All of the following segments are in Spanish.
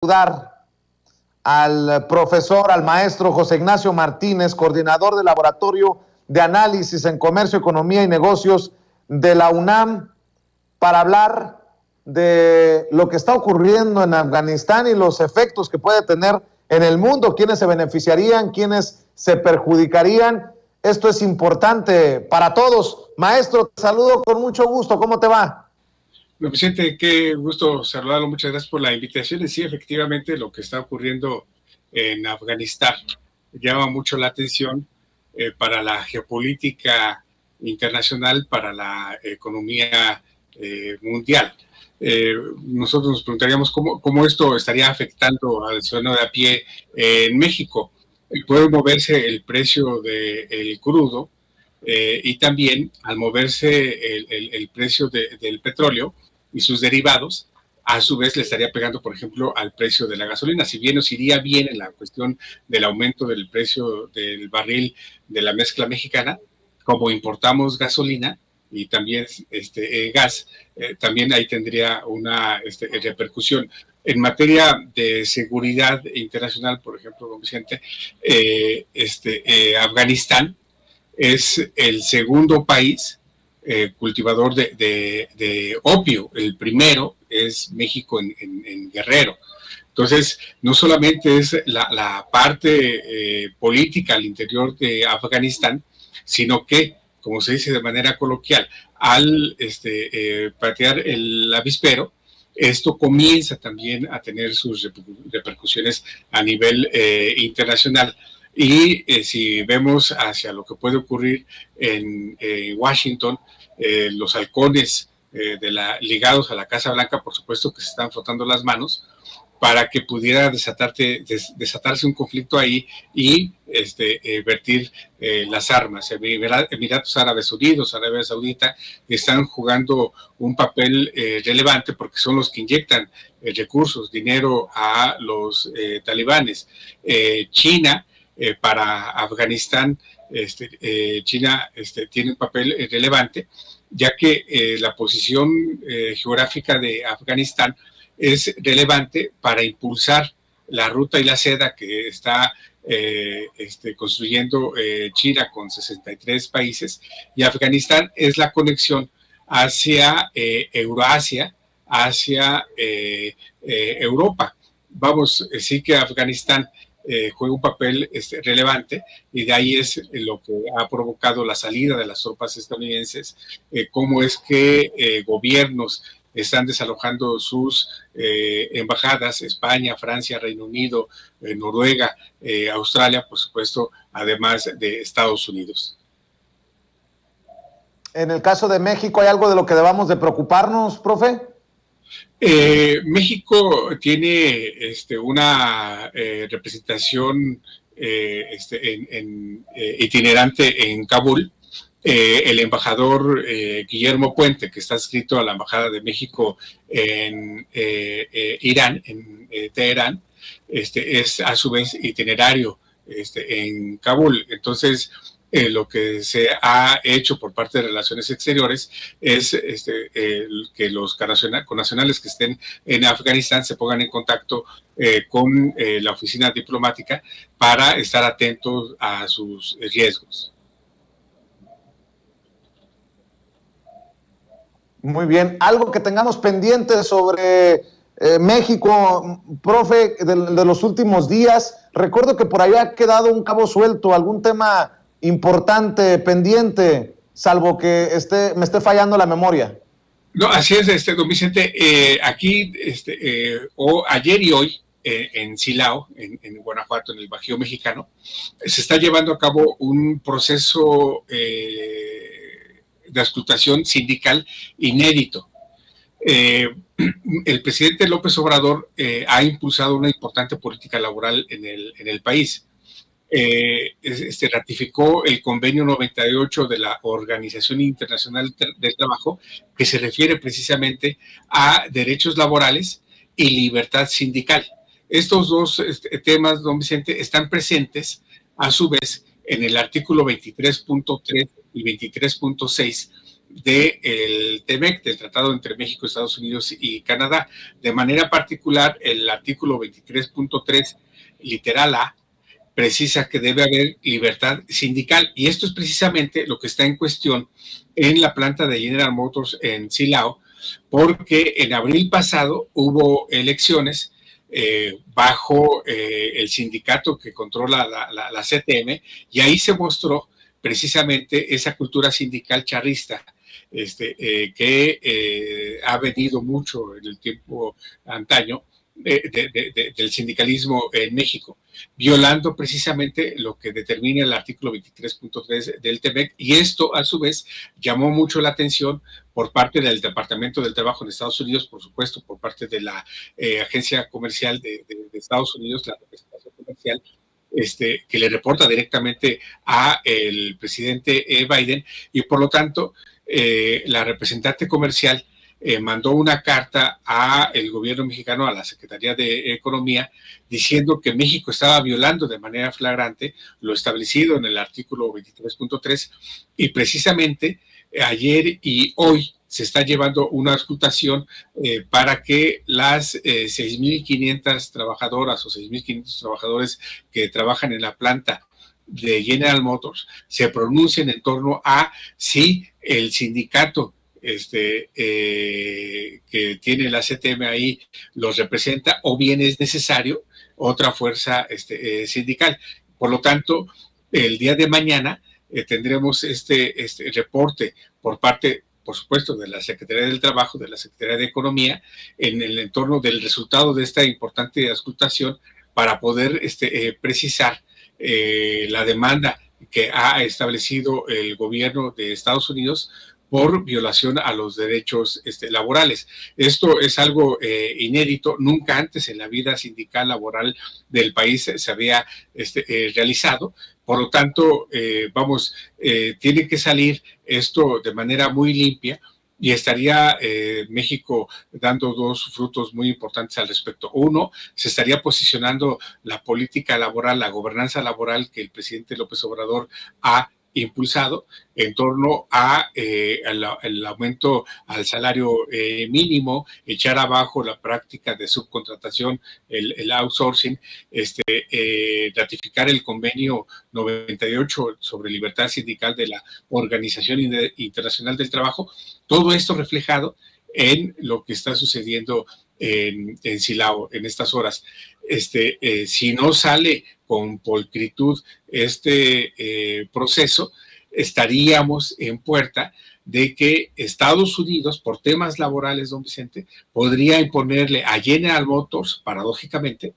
saludar al profesor, al maestro José Ignacio Martínez, coordinador del Laboratorio de Análisis en Comercio, Economía y Negocios de la UNAM, para hablar de lo que está ocurriendo en Afganistán y los efectos que puede tener en el mundo, quiénes se beneficiarían, quiénes se perjudicarían. Esto es importante para todos. Maestro, te saludo con mucho gusto. ¿Cómo te va? Bueno, Vicente, qué gusto saludarlo. Muchas gracias por la invitación. Y sí, efectivamente, lo que está ocurriendo en Afganistán llama mucho la atención para la geopolítica internacional, para la economía mundial. Nosotros nos preguntaríamos cómo esto estaría afectando al ciudadano de a pie en México. Puede moverse el precio del crudo y también al moverse el precio del petróleo y sus derivados, a su vez le estaría pegando, por ejemplo, al precio de la gasolina. Si bien nos iría bien en la cuestión del aumento del precio del barril de la mezcla mexicana, como importamos gasolina y también gas, también ahí tendría una repercusión. En materia de seguridad internacional, por ejemplo, don Vicente, Afganistán es el segundo país cultivador de opio. El primero es México en Guerrero. Entonces, no solamente es la parte política al interior de Afganistán, sino que, como se dice de manera coloquial, al patear el avispero, esto comienza también a tener sus repercusiones a nivel internacional. Y si vemos hacia lo que puede ocurrir en Washington, los halcones ligados a la Casa Blanca, por supuesto que se están frotando las manos para que pudiera desatarse un conflicto ahí y vertir las armas. Emiratos Árabes Unidos, Arabia Saudita, están jugando un papel relevante porque son los que inyectan recursos, dinero a los talibanes. China, para Afganistán, China tiene un papel relevante, ya que la posición geográfica de Afganistán es relevante para impulsar la ruta y la seda que está construyendo China con 63 países, y Afganistán es la conexión hacia Eurasia, hacia Europa. Vamos, sí que Afganistán juega un papel relevante, y de ahí es lo que ha provocado la salida de las tropas estadounidenses, cómo es que gobiernos están desalojando sus embajadas, España, Francia, Reino Unido, Noruega, Australia, por supuesto, además de Estados Unidos. En el caso de México, ¿hay algo de lo que debamos de preocuparnos, profe? México tiene una representación itinerante en Kabul. El embajador Guillermo Puente, que está adscrito a la Embajada de México en Irán, en Teherán, es a su vez itinerario en Kabul. Entonces, lo que se ha hecho por parte de Relaciones Exteriores es que los connacionales que estén en Afganistán se pongan en contacto con la oficina diplomática para estar atentos a sus riesgos. Muy bien. Algo que tengamos pendiente sobre México, profe, de los últimos días. Recuerdo que por allá ha quedado un cabo suelto, algún tema importante pendiente, salvo que me esté fallando la memoria. No, así es, don Vicente. Aquí, ayer y hoy, en Silao, en Guanajuato, en el Bajío mexicano, se está llevando a cabo un proceso de auscultación sindical inédito. El presidente López Obrador ha impulsado una importante política laboral en el país. Ratificó el convenio 98 de la Organización Internacional del Trabajo, que se refiere precisamente a derechos laborales y libertad sindical. Estos dos temas, don Vicente, están presentes a su vez en el artículo 23.3 y 23.6 del TEMEC, del Tratado entre México, Estados Unidos y Canadá. De manera particular, el artículo 23.3, literal A, precisa que debe haber libertad sindical, y esto es precisamente lo que está en cuestión en la planta de General Motors en Silao, porque en abril pasado hubo elecciones bajo el sindicato que controla la CTM, y ahí se mostró precisamente esa cultura sindical charrista que ha venido mucho en el tiempo antaño del sindicalismo en México, violando precisamente lo que determina el artículo 23.3 del TEMEC, y esto a su vez llamó mucho la atención por parte del Departamento del Trabajo en Estados Unidos, por supuesto, por parte de la agencia comercial de Estados Unidos, la representación comercial, que le reporta directamente a el presidente Biden, y por lo tanto la representante comercial mandó una carta al gobierno mexicano, a la Secretaría de Economía, diciendo que México estaba violando de manera flagrante lo establecido en el artículo 23.3, y precisamente ayer y hoy se está llevando una auscultación para que las 6.500 trabajadoras o 6.500 trabajadores que trabajan en la planta de General Motors se pronuncien en torno a si el sindicato que tiene la CTM ahí los representa, o bien es necesario otra fuerza sindical. Por lo tanto, el día de mañana tendremos este reporte por parte, por supuesto, de la Secretaría del Trabajo, de la Secretaría de Economía, en el entorno del resultado de esta importante auscultación, para poder precisar la demanda que ha establecido el gobierno de Estados Unidos por violación a los derechos laborales. Esto es algo inédito. Nunca antes en la vida sindical laboral del país se había realizado. Por lo tanto, tiene que salir esto de manera muy limpia, y estaría México dando dos frutos muy importantes al respecto. Uno, se estaría posicionando la política laboral, la gobernanza laboral que el presidente López Obrador ha impulsado en torno a el aumento al salario mínimo, echar abajo la práctica de subcontratación, el outsourcing, ratificar el convenio 98 sobre libertad sindical de la Organización Internacional del Trabajo. Todo esto reflejado en lo que está sucediendo en Silao en estas horas. Si no sale con pulcritud proceso, estaríamos en puerta de que Estados Unidos, por temas laborales, don Vicente, podría imponerle a General Motors, paradójicamente,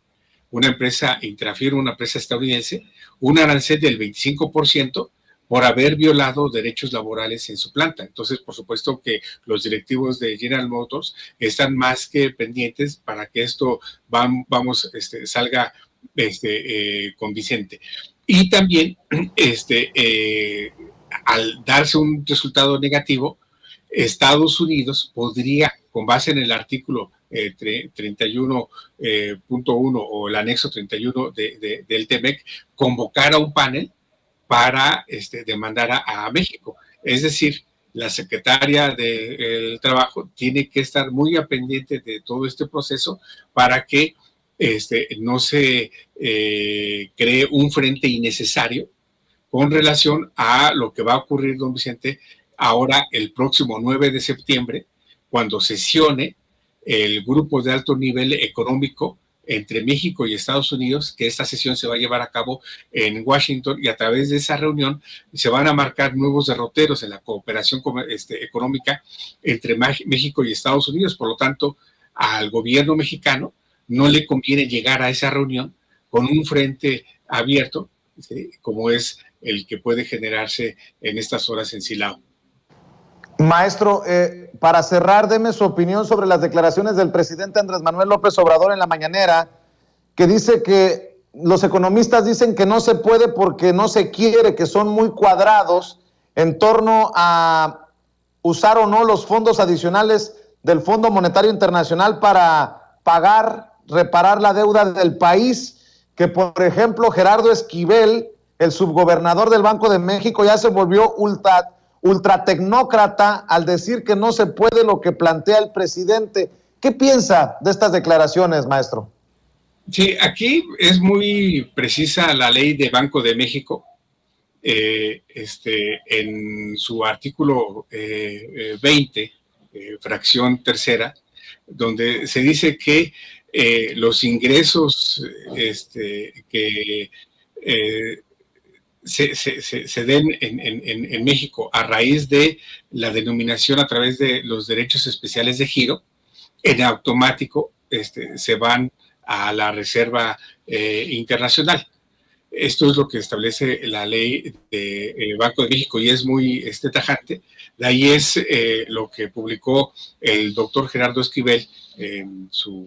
una empresa intrafirma, una empresa estadounidense, un arancel del 25% por haber violado derechos laborales en su planta. Entonces, por supuesto que los directivos de General Motors están más que pendientes para que esto salga convincente. Y también, al darse un resultado negativo, Estados Unidos podría, con base en el artículo 31.1 o el anexo 31 del TEMEC, convocar a un panel para demandar a México. Es decir, la secretaria del Trabajo tiene que estar muy al pendiente de todo este proceso para que no se cree un frente innecesario con relación a lo que va a ocurrir, don Vicente, ahora el próximo 9 de septiembre, cuando sesione el grupo de alto nivel económico entre México y Estados Unidos, que esta sesión se va a llevar a cabo en Washington, y a través de esa reunión se van a marcar nuevos derroteros en la cooperación económica entre México y Estados Unidos. Por lo tanto, al gobierno mexicano no le conviene llegar a esa reunión con un frente abierto, ¿sí?, como es el que puede generarse en estas horas en Silao. Maestro, para cerrar, deme su opinión sobre las declaraciones del presidente Andrés Manuel López Obrador en la mañanera, que dice que los economistas dicen que no se puede porque no se quiere, que son muy cuadrados en torno a usar o no los fondos adicionales del Fondo Monetario Internacional para reparar la deuda del país, que por ejemplo Gerardo Esquivel, el subgobernador del Banco de México, ya se volvió ultratecnócrata al decir que no se puede lo que plantea el presidente. ¿Qué piensa de estas declaraciones, maestro? Sí, aquí es muy precisa la ley de Banco de México. En su artículo 20, fracción tercera, donde se dice que los ingresos que se den en México a raíz de la denominación a través de los derechos especiales de giro, en automático se van a la Reserva Internacional. Esto es lo que establece la ley de Banco de México y es muy tajante. De ahí es lo que publicó el doctor Gerardo Esquivel en su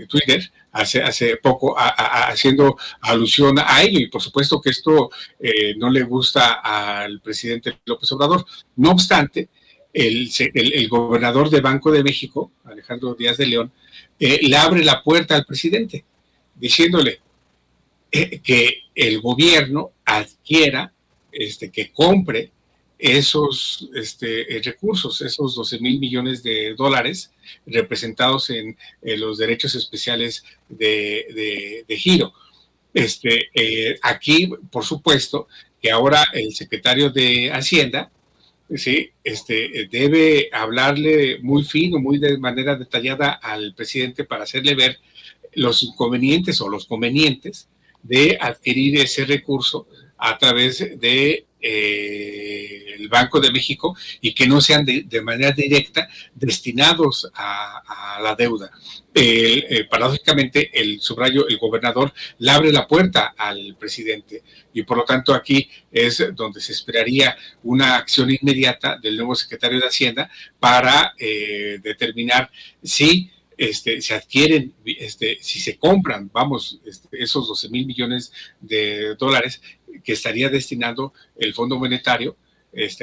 Twitter hace poco, haciendo alusión a ello. Y por supuesto que esto no le gusta al presidente López Obrador. No obstante, el gobernador de Banco de México, Alejandro Díaz de León, le abre la puerta al presidente, diciéndole que el gobierno adquiera, que compre esos recursos, esos 12,000 millones de dólares representados en los derechos especiales de giro. Aquí, por supuesto, que ahora el secretario de Hacienda, sí, debe hablarle muy fino, muy de manera detallada al presidente para hacerle ver los inconvenientes o los convenientes de adquirir ese recurso a través de el Banco de México y que no sean de manera directa destinados a la deuda. Paradójicamente, el gobernador le abre la puerta al presidente y por lo tanto aquí es donde se esperaría una acción inmediata del nuevo secretario de Hacienda para determinar si se adquieren, si se compran, esos 12,000 millones de dólares que estaría destinando el Fondo Monetario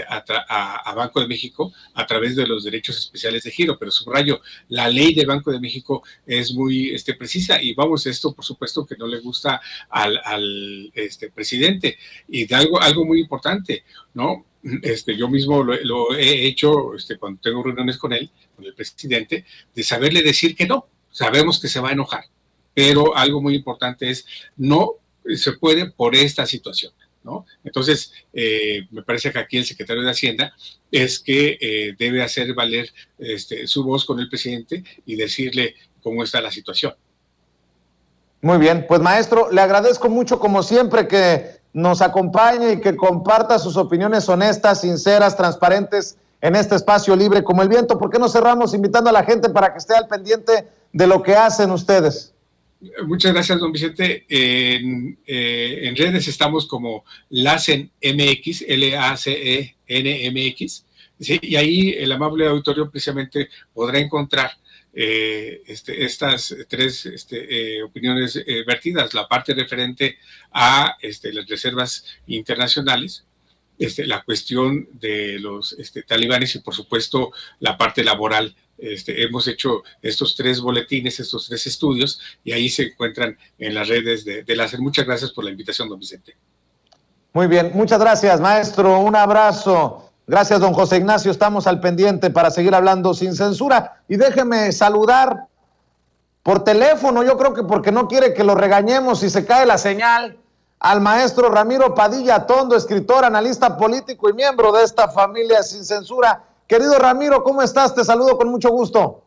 a Banco de México a través de los derechos especiales de giro. Pero subrayo, la ley de Banco de México es muy precisa y esto por supuesto que no le gusta al presidente. Y de algo muy importante, ¿no? Yo mismo lo he hecho cuando tengo reuniones con él, con el presidente, de saberle decir que no. Sabemos que se va a enojar, pero algo muy importante es no se puede por esta situación, ¿no? Entonces, me parece que aquí el secretario de Hacienda es que debe hacer valer su voz con el presidente y decirle cómo está la situación. Muy bien, pues maestro, le agradezco mucho como siempre que nos acompañe y que comparta sus opiniones honestas, sinceras, transparentes en este espacio libre como el viento. ¿Por qué no cerramos invitando a la gente para que esté al pendiente de lo que hacen ustedes? Muchas gracias, don Vicente. En redes estamos como LACEN MX, LACEN-MX, ¿sí? Y ahí el amable auditorio precisamente podrá encontrar estas tres opiniones vertidas, la parte referente a las reservas internacionales, la cuestión de los talibanes y por supuesto la parte laboral. Hemos hecho estos tres boletines, estos tres estudios y ahí se encuentran en las redes de LACEN. Muchas gracias por la invitación, don Vicente. Muy bien, muchas gracias, maestro, un abrazo. Gracias, don José Ignacio, estamos al pendiente para seguir hablando sin censura. Y déjeme saludar por teléfono, yo creo que porque no quiere que lo regañemos si se cae la señal, al maestro Ramiro Padilla Tondo, escritor, analista político y miembro de esta familia sin censura. Querido Ramiro, ¿cómo estás? Te saludo con mucho gusto.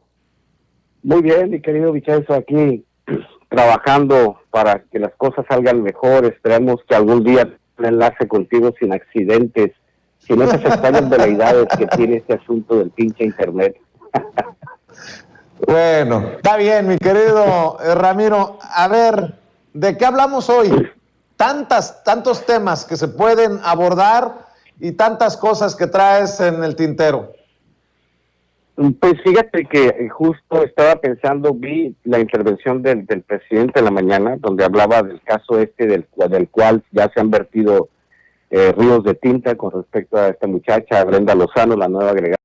Muy bien, mi querido Vicenzo, aquí trabajando para que las cosas salgan mejor. Esperamos que algún día un enlace contigo sin accidentes, sin esas extrañas veleidades que tiene este asunto del pinche internet. Bueno, está bien, mi querido Ramiro. A ver, ¿de qué hablamos hoy? Tantos temas que se pueden abordar y tantas cosas que traes en el tintero. Pues fíjate que justo estaba pensando, vi la intervención del presidente en la mañana, donde hablaba del caso del cual ya se han vertido ríos de tinta con respecto a esta muchacha, Brenda Lozano, la nueva agregada